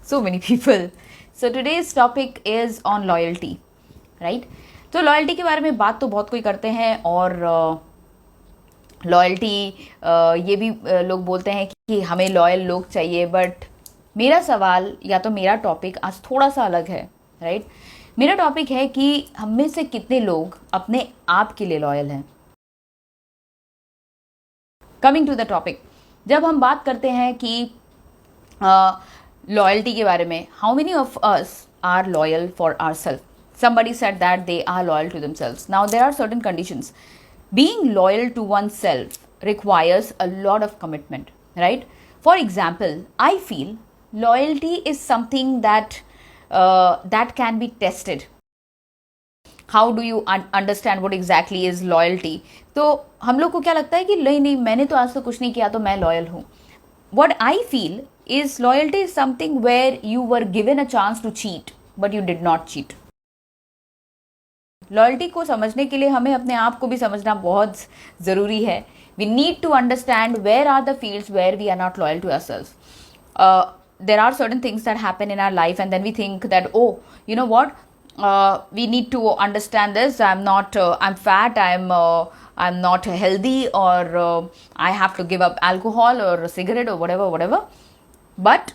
so many people. So today's topic is on loyalty, right? तो loyalty के बारे में बात तो बहुत कोई करते हैं और लॉयल्टी ये भी लोग बोलते हैं कि हमें लॉयल लोग चाहिए, बट मेरा सवाल या तो मेरा टॉपिक आज थोड़ा सा अलग है, राइट? मेरा टॉपिक है कि हम में से कितने लोग अपने आप के लिए लॉयल हैं। कमिंग टू द टॉपिक, जब हम बात करते हैं कि लॉयल्टी के बारे में, how many of us are loyal for ourselves? Somebody said that they are loyal to themselves. Now there are certain conditions. Being loyal to oneself requires a lot of commitment, right? For example, I feel loyalty is something that can be tested. How do you understand what exactly is loyalty? तो हम लोग को क्या लगता है कि नहीं मैंने तो आज तो कुछ नहीं किया तो मैं लॉयल हूँ. What I feel is loyalty is something where you were given a chance to cheat, but you did not cheat. Loyalty को समझने के लिए हमें अपने आप को भी समझना बहुत ज़रूरी है. We need to understand where are the fields where we are not loyal to ourselves. There are certain things that happen in our life and then we think that you know what, we need to understand this. I am fat, I am not healthy, और I have to give up alcohol और cigarette और whatever. But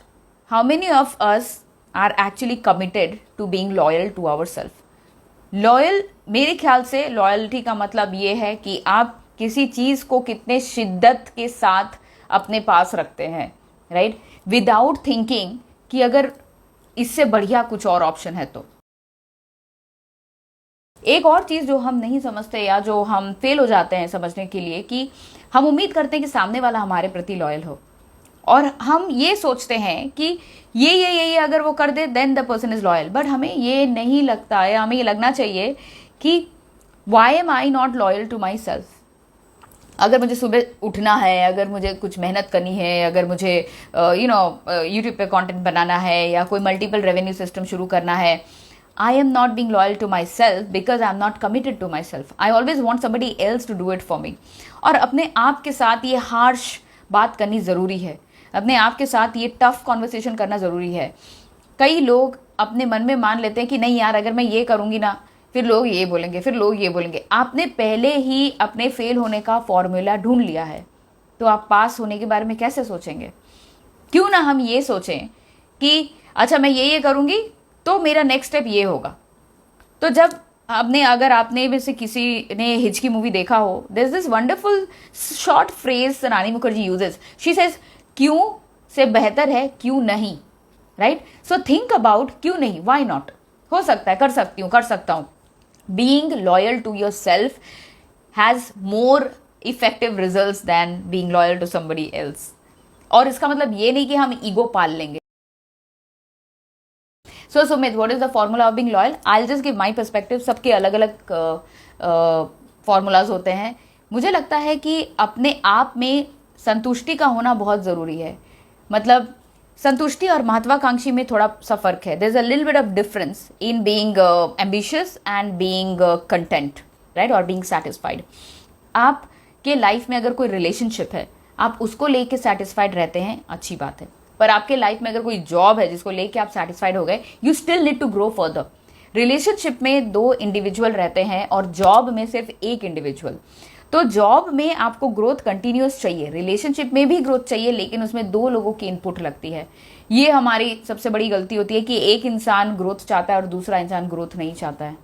how many of us are actually committed to being loyal to ourselves? Loyal, मेरे ख्याल से loyalty का मतलब ये है कि आप किसी चीज़ को कितने शिद्दत के साथ अपने पास रखते हैं, राइट? विदाउट थिंकिंग कि अगर इससे बढ़िया कुछ और ऑप्शन है तो. एक और चीज़ जो हम नहीं समझते या जो हम फेल हो जाते हैं समझने के लिए, कि हम उम्मीद करते हैं कि सामने वाला हमारे प्रति लॉयल हो, और हम ये सोचते हैं कि ये अगर वो कर दे then the person is loyal. But हमें ये नहीं लगता है, हमें ये लगना चाहिए कि why am I not loyal to myself. अगर मुझे सुबह उठना है, अगर मुझे कुछ मेहनत करनी है, अगर मुझे यूट्यूब पे कंटेंट बनाना है या कोई मल्टीपल रेवेन्यू सिस्टम शुरू करना है, I am not being loyal to myself because I am not committed to myself. I always want somebody else to do it for me. और अपने आप के साथ ये हार्श बात करनी ज़रूरी है, अपने आप के साथ ये टफ कॉन्वर्सेशन करना ज़रूरी है. कई लोग अपने मन में मान लेते हैं कि नहीं यार, अगर मैं ये करूँगी ना फिर लोग ये बोलेंगे, फिर लोग ये बोलेंगे. आपने पहले ही अपने फेल होने का फॉर्मूला ढूंढ लिया है, तो आप पास होने के बारे में कैसे सोचेंगे? क्यों ना हम ये सोचें कि अच्छा मैं ये करूँगी तो मेरा नेक्स्ट स्टेप ये होगा. तो जब अगर आपने में से किसी ने हिचकी मूवी देखा हो, there is this wonderful short phrase सनानी मुखर्जी यूजेस. शी सेज क्यों से बेहतर है क्यों नहीं, राइट? सो थिंक अबाउट क्यों नहीं, व्हाई नॉट. हो सकता है, कर सकती हूँ, कर सकता हूँ. Being loyal to yourself has more effective results than being loyal to somebody else. और इसका मतलब ये नहीं कि हम ईगो पाल लेंगे. So Sumit, what is the formula of being loyal? I'll just give my perspective. सबके अलग अलग फॉर्मूलाज होते हैं. मुझे लगता है कि अपने आप में संतुष्टि का होना बहुत ज़रूरी है. मतलब संतुष्टि और महत्वाकांक्षी में थोड़ा सा फर्क है. There's a little bit of difference in being ambitious and being content, right? और being satisfied. आपके लाइफ में अगर कोई रिलेशनशिप है, आप उसको लेके सेटिस्फाइड रहते हैं, अच्छी बात है. पर आपके लाइफ में अगर कोई जॉब है जिसको लेके आप सेटिस्फाइड हो गए, you still need to grow further. Relationship में 2 इंडिविजुअल रहते हैं और जॉब में सिर्फ एक इंडिविजुअल. तो जॉब में आपको ग्रोथ कंटिन्यूअस चाहिए, रिलेशनशिप में भी ग्रोथ चाहिए, लेकिन उसमें 2 लोगों की इनपुट लगती है. ये हमारी सबसे बड़ी गलती होती है कि एक इंसान ग्रोथ चाहता है और दूसरा इंसान ग्रोथ नहीं चाहता है.